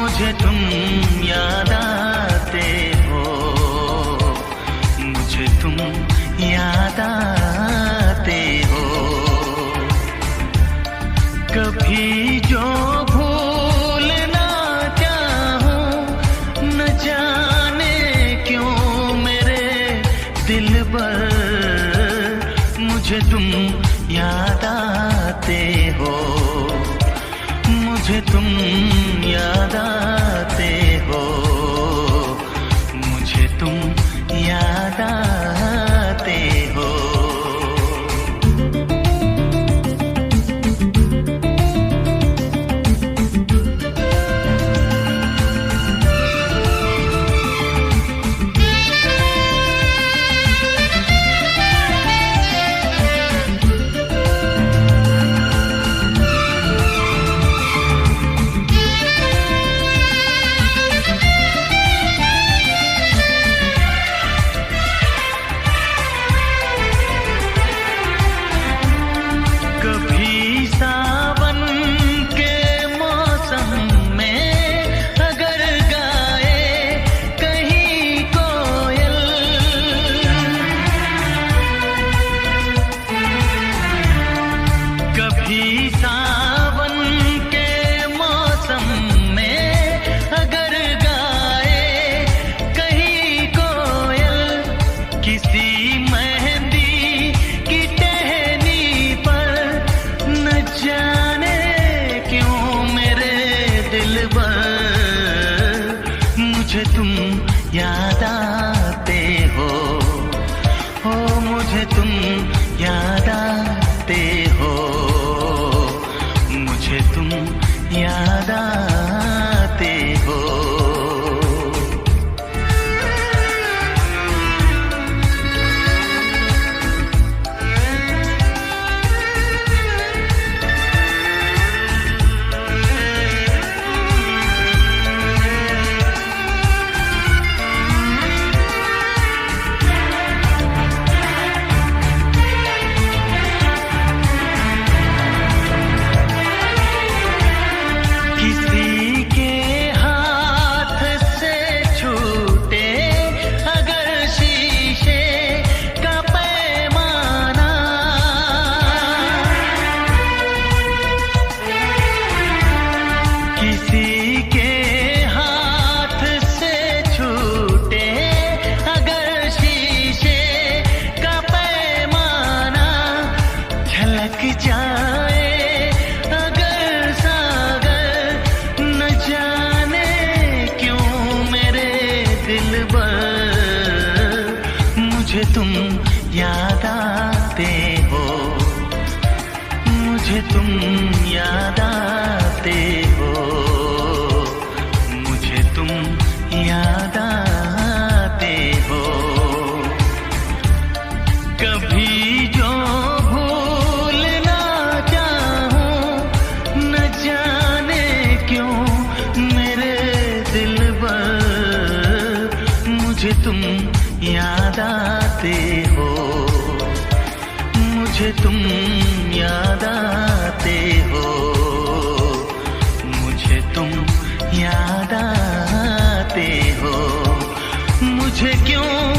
मुझे तुम याद आते हो, मुझे तुम याद आते हो। कभी जो भूल ना चाहूं, न जाने क्यों मेरे दिलबर, मुझे तुम याद आते हो, मुझे तुम याद आते हो, मुझे तुम याद आते हो। सावन के मौसम में अगर गाए कहीं कोयल, किसी मेहंदी की टहनी पर, न जाने क्यों मेरे दिलबर, मुझे तुम याद आते हो, मुझे तुम याद आते हो, मुझे तुम याद आते हो। जाए अगर सागर, न जाने क्यों मेरे दिलबर, मुझे तुम याद आते हो, मुझे तुम याद आते हो, मुझे तुम याद आते हो। कभी जो मुझे तुम याद आते हो, मुझे तुम याद आते हो, मुझे तुम याद आते हो, मुझे क्यों